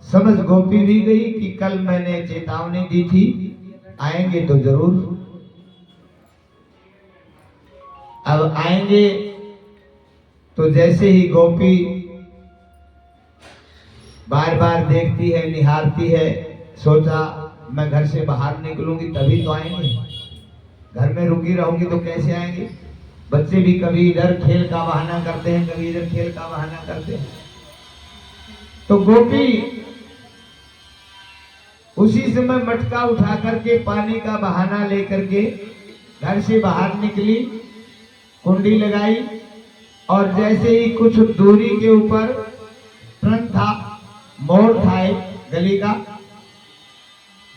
समझ गोपी भी गई कि कल मैंने चेतावनी दी थी, आएंगे तो जरूर। अब आएंगे तो जैसे ही गोपी बार बार देखती है, निहारती है, सोचा मैं घर से बाहर निकलूंगी तभी तो आएंगे, घर में रुकी रहूंगी तो कैसे आएंगे। बच्चे भी कभी इधर खेल का बहाना करते हैं, कभी इधर खेल का बहाना करते हैं। तो गोपी उसी समय मटका उठा करके पानी का बहाना लेकर के घर से बाहर निकली, कुंडी लगाई और जैसे ही कुछ दूरी के ऊपर टर्न था, मोड़ था एक गली का,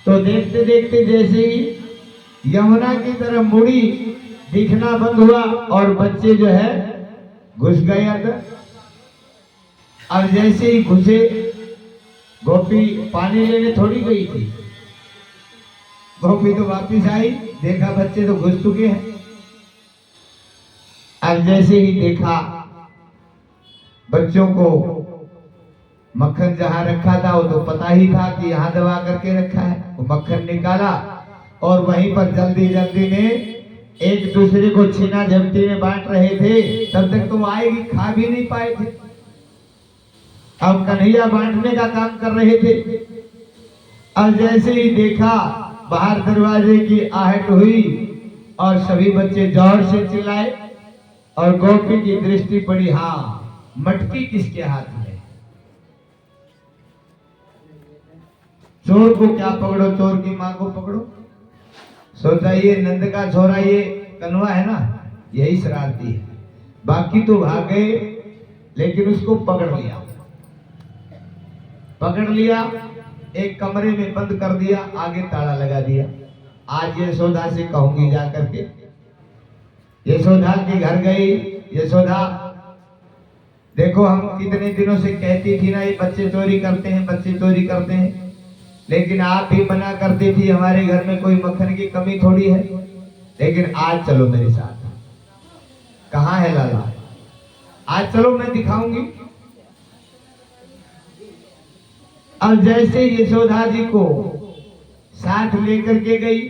तो देखते देखते जैसे ही यमुना की तरफ मुड़ी, दिखना बंद हुआ और बच्चे जो है घुस गए अंदर। अब जैसे ही घुसे, गोपी पानी लेने थोड़ी गई थी, गोपी तो वापिस आई, देखा बच्चे तो घुस चुके हैं। अब जैसे ही देखा बच्चों को, मक्खन जहां रखा था वो तो पता ही था कि यहाँ दबा करके रखा है, वो मक्खन निकाला और वहीं पर जल्दी जल्दी में एक दूसरे को छीना झपटी में बांट रहे थे। तब तक तो आएगी, खा भी नहीं पाए थे। अब कन्हैया बांटने का काम कर रहे थे। अब जैसे ही देखा बाहर दरवाजे की आहट हुई और सभी बच्चे जोर से चिल्लाए और गोपी की दृष्टि पड़ी, हाँ मटकी किसके हाथ में। चोर को क्या पकड़ो, चोर की मां को पकड़ो। सोचा ये नंद का छोरा ये कन्वा है ना, यही शरारती है। बाकी तो भाग गए लेकिन उसको पकड़ लिया, एक कमरे में बंद कर दिया, आगे ताला लगा दिया। आज यशोदा से कहूंगी जा करके। यशोदा के घर गई। यशोदा देखो हम कितने दिनों से कहती थी ना ये बच्चे चोरी करते हैं, बच्चे चोरी करते हैं, लेकिन आप भी मना करती थी, हमारे घर में कोई मक्खन की कमी थोड़ी है। लेकिन आज चलो मेरे साथ। कहाँ है लाला? आज चलो मैं दिखाऊंगी। अब जैसे यशोदा जी को साथ लेकर के गई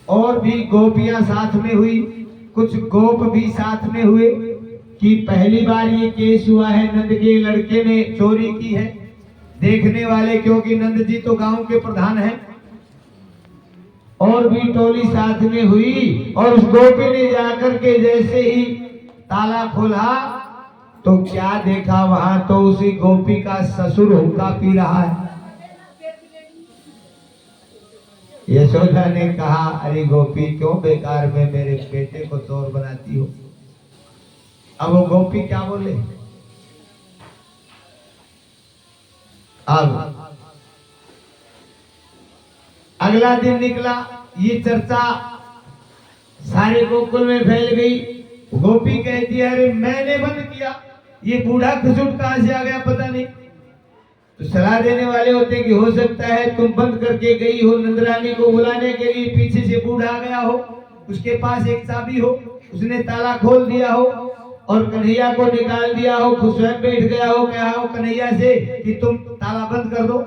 और भी गोपियां साथ में हुई, कुछ गोप भी साथ में हुए कि पहली बार ये केस हुआ है, नंद के लड़के ने चोरी की है। देखने वाले, क्योंकि नंद जी तो गांव के प्रधान हैं, और भी टोली साथ में हुई। और उस गोपी ने जाकर के जैसे ही ताला खोला तो क्या देखा, वहां तो उसी गोपी का ससुर हुक्का पी रहा है। यशोदा ने कहा, अरे गोपी क्यों बेकार में मेरे बेटे को चोर बनाती हो। अब वो गोपी क्या बोले। अब अगला दिन निकला, ये चर्चा सारे गोकुल में फैल गई। गोपी कहती है, अरे मैंने बंद किया, ये बूढ़ा खसुट कहां से आ गया पता नहीं। तो सलाह देने वाले होते कि हो सकता है तुम बंद करके गई हो, नंदरानी को बुलाने के लिए पीछे से बूढ़ा आ गया हो, उसके पास एक चाबी हो, उसने ताला खोल दिया हो और कन्हैया को निकाल दिया हो, खुद स्वयं बैठ गया हो, कहा हो कन्हैया से कि तुम ताला बंद कर दो,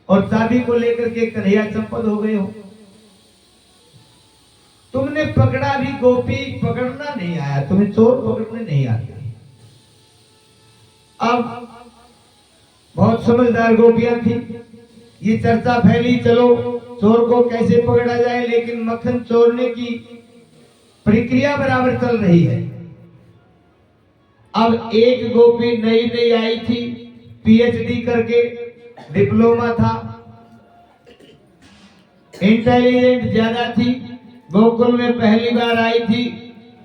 और चाबी को लेकर के कन्हैया चंपत हो गए हो। तुमने पकड़ा भी, गोपी पकड़ना नहीं आया, तुम्हें चोर पकड़ने नहीं आते। अब बहुत समझदार गोपियां थी, ये चर्चा फैली, चलो चोर को कैसे पकड़ा जाए, लेकिन मक्खन चोरने की प्रक्रिया बराबर चल रही है। अब एक गोपी नई नई आई थी, पीएचडी करके, डिप्लोमा था, इंटेलिजेंट ज्यादा थी, गोकुल में पहली बार आई थी।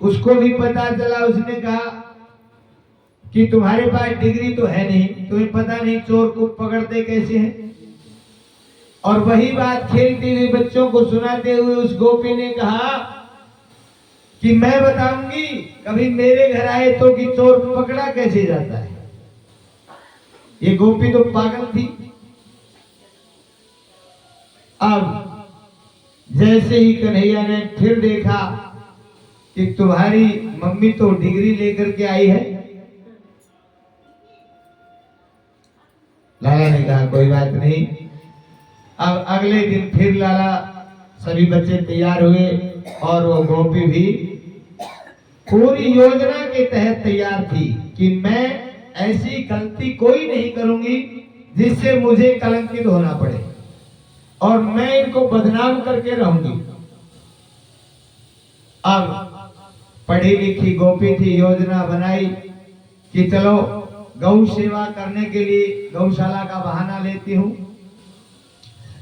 उसको भी पता चला, उसने कहा कि तुम्हारे पास डिग्री तो है नहीं, तुम्हें पता नहीं चोर को पकड़ते कैसे हैं। और वही बात खेलते हुए बच्चों को सुनाते हुए उस गोपी ने कहा कि मैं बताऊंगी, कभी मेरे घर आए तो कि चोर पकड़ा कैसे जाता है। ये गोपी तो पागल थी। अब जैसे ही कन्हैया ने फिर देखा कि तुम्हारी मम्मी तो डिग्री लेकर के आई है, लाला ने कहा कोई बात नहीं। अब अगले दिन फिर लाला, सभी बच्चे तैयार हुए और वो गोपी भी पूरी योजना के तहत तैयार थी कि मैं ऐसी गलती कोई नहीं करूंगी जिससे मुझे कलंकित होना पड़े, और मैं इनको बदनाम करके रहूंगी। अब पढ़ी लिखी गोपी थी, योजना बनाई कि चलो गौ सेवा करने के लिए गौशाला का बहाना लेती हूँ,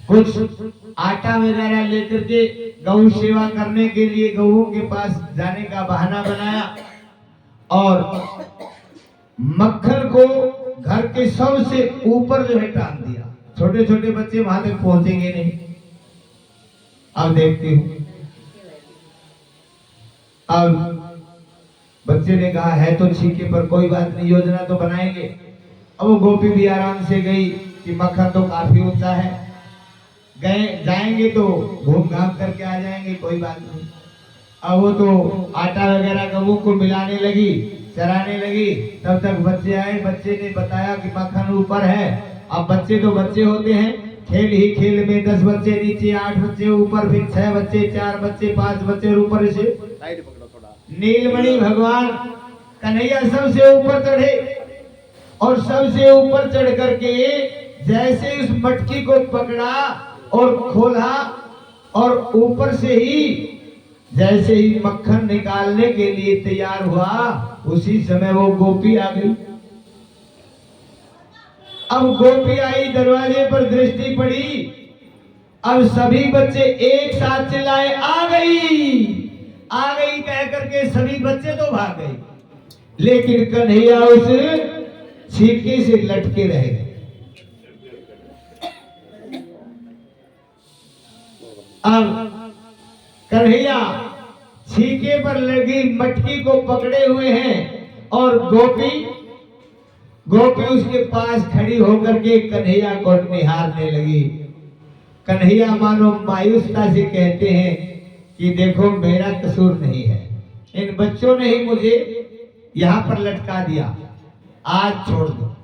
कुछ आटा वगैरह लेकर के गौ सेवा करने के लिए गौओं के पास जाने का बहाना बनाया, और मक्खन को घर के सबसे ऊपर जो है टांग दिया। छोटे छोटे बच्चे वहां तक पहुंचेंगे नहीं। अब देखती हूँ, अब बच्चे ने कहा है तो ठीक है, पर कोई बात नहीं, योजना तो बनाएंगे। अब वो गोपी भी आराम से गई कि मक्खन तो काफी ऊंचा है, गए जाएंगे तो घूम घाम करके आ जाएंगे, कोई बात नहीं। अब वो तो आटा वगैरह गऊ को मिलाने लगी, चराने लगी। तब तक बच्चे आए, बच्चे ने बताया कि मक्खन ऊपर है। अब बच्चे तो बच्चे होते हैं, खेल ही खेल में 10 बच्चे नीचे, 8 बच्चे ऊपर, फिर 6 बच्चे, 4 बच्चे, 5 बच्चे ऊपर से। साइड पकड़ो थोड़ा। नीलमणि भगवान कन्हैया सबसे ऊपर चढ़े और सबसे ऊपर चढ़ करके जैसे उस मटकी को पकड़ा और खोला और ऊपर से ही जैसे ही मक्खन निकालने के लिए तैयार हुआ, उसी समय वो गोपी आ गई। अब गोपी आई, दरवाजे पर दृष्टि पड़ी। अब सभी बच्चे एक साथ चिल्लाए, आ गई कह करके सभी बच्चे तो भाग गए, लेकिन कन्हैया उस छीके से लटके रह गए। अब कन्हैया छीके पर लगी मटकी को पकड़े हुए हैं और गोपी उसके पास खड़ी होकर के कन्हैया को निहारने लगी। कन्हैया मानो मायूसता से कहते हैं कि देखो मेरा कसूर नहीं है, इन बच्चों ने ही मुझे यहाँ पर लटका दिया, आज छोड़ दो।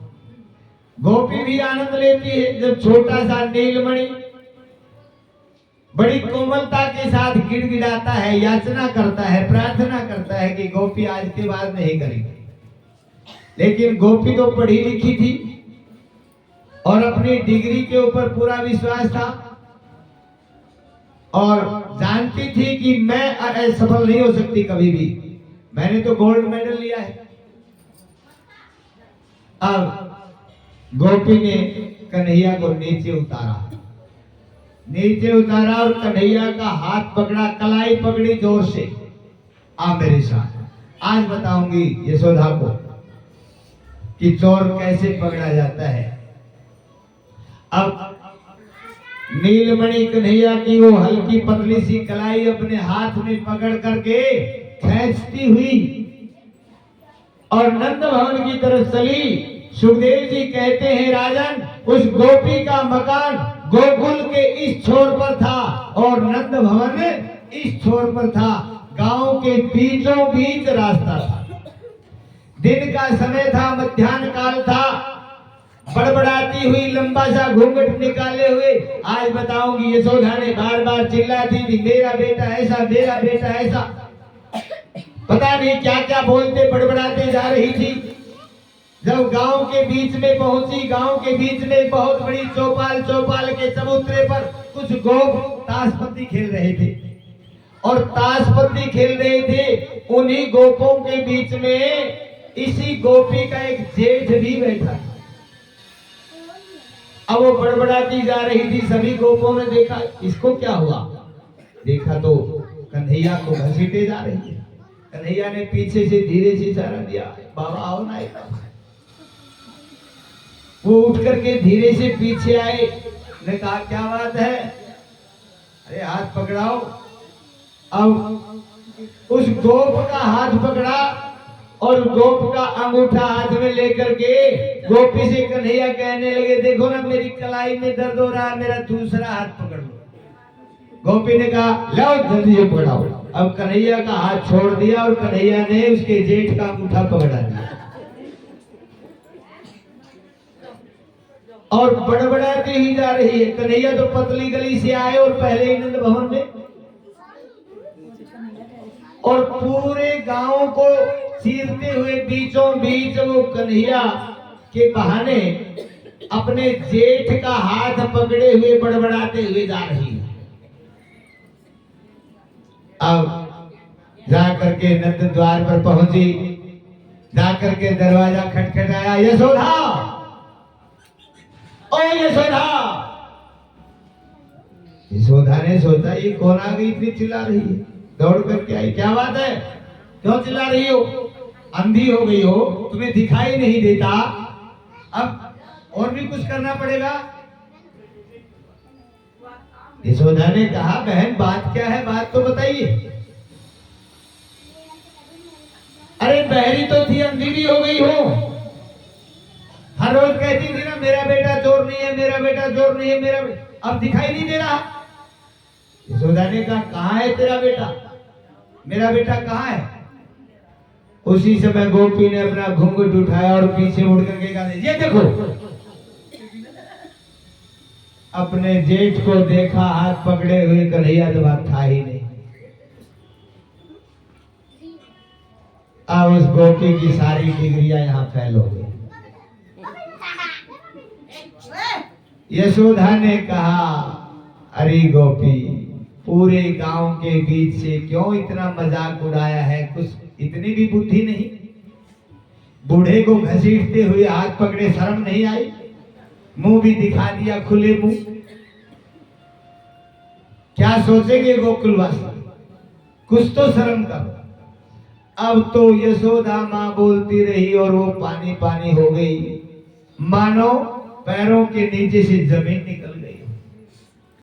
गोपी भी आनंद लेती है जब छोटा सा नीलमणि बड़ी कोमलता के साथ गिड़गिड़ाता है, याचना करता है, प्रार्थना करता है कि गोपी आज के बाद नहीं करेगी। लेकिन गोपी तो पढ़ी लिखी थी और अपनी डिग्री के ऊपर पूरा विश्वास था और जानती थी कि मैं सफल नहीं हो सकती कभी भी, मैंने तो गोल्ड मेडल लिया है। अब गोपी ने कन्हैया को नीचे उतारा और कन्हैया का हाथ पकड़ा, कलाई पकड़ी जोर से, आ मेरे साथ। आज बताऊंगी यशोदा को कि चोर कैसे पकड़ा जाता है। अब नीलमणि कन्हैया की वो हल्की पतली सी कलाई अपने हाथ में पकड़ करके खींचती हुई और नंद भवन की तरफ चली। सुखदेव जी कहते हैं राजन, उस गोपी का मकान गोकुल के इस छोर पर था और नंद भवन इस छोर पर था। गांव के बीचों बीच रास्ता था, दिन का समय था, मध्याह्न काल था। बड़बड़ाती हुई लंबा सा घूंघट निकाले हुए आज बताऊंगी यशोदा ने बार बार चिल्लाती थी, मेरा बेटा ऐसा, मेरा बेटा ऐसा, पता नहीं क्या क्या बोलते बड़बड़ाते जा रही थी। जब गांव के बीच में पहुंची, गांव के बीच में बहुत बड़ी चौपाल के चबूतरे पर कुछ गोप ताशपत्ती खेल रहे थे और ताशपत्ती खेल रहे थे। उन्हीं गोपों के बीच में इसी गोपी का एक जेठ भी बैठा। अब वो बड़बड़ाती जा रही थी, सभी गोपों ने देखा इसको क्या हुआ, देखा तो कन्हैया को घसीटे जा रही है। कन्हैया ने पीछे से धीरे से इशारा दिया, बाबा आओ ना एक। वो उठ करके धीरे से पीछे आए, ने कहा क्या बात है, अरे हाथ पकड़ाओ। अब उस गोप का हाथ पकड़ा और गोप का अंगूठा हाथ में लेकर के गोपी से कन्हैया कहने लगे, देखो ना मेरी कलाई में दर्द हो रहा है, मेरा दूसरा हाथ पकड़ लो। गोपी ने कहा लाओ जल्दी ये पकड़ाओ। अब कन्हैया का हाथ छोड़ दिया और कन्हैया ने उसके जेठ का अंगूठा पकड़ा दिया और बड़बड़ाती ही जा रही है। कन्हैया तो पतली गली से आए और पहले ही नंद भवन में और पूरे गांव को चीरते हुए बीचों बीच वो कन्हैया के बहाने अपने जेठ का हाथ पकड़े हुए बड़बड़ाते हुए जा रही है। अब जाकर के नंद द्वार पर पहुंची, जाकर के दरवाजा खटखटाया, यशोदा ओ यशोदा। यशोदा ने सोचा ये कौन आ गई, इतनी चिल्ला रही है, दौड़ करके आई, क्या बात है, क्यों चिल्ला रही हो, अंधी हो गई हो, तुम्हें दिखाई नहीं देता, अब और भी कुछ करना पड़ेगा। यशोदा ने कहा बहन बात क्या है, बात तो बताइए। अरे बहरी तो थी, अंधी भी हो गई हो, हर रोज कहती थी ना मेरा बेटा चोर नहीं है, मेरा बेटा चोर नहीं है, मेरा अब दिखाई नहीं दे रहा। यशोदा ने कहा कहाँ है तेरा बेटा, मेरा बेटा कहाँ है। उसी समय गोपी ने अपना घूंघट उठाया और पीछे मुड़ करके कहा ये देखो। अपने जेठ को देखा हाथ पकड़े हुए, कन्हैया तो बात था ही नहीं। अब उस गोपी की सारी डिग्रियां यहाँ फैल हो गई। यशोदा ने कहा, अरे गोपी, पूरे गांव के बीच से क्यों इतना मजाक उड़ाया है? कुछ इतनी भी बुद्धि नहीं? बूढ़े को घसीटते हुए हाथ पकड़े, शर्म नहीं आई? मुंह भी दिखा दिया, खुले मुंह। क्या सोचेंगे गोकुलवासी? कुछ तो शर्म करो। अब तो यशोदा माँ बोलती रही और वो पानी पानी हो गई, मानो पैरों के नीचे से जमीन निकल गई।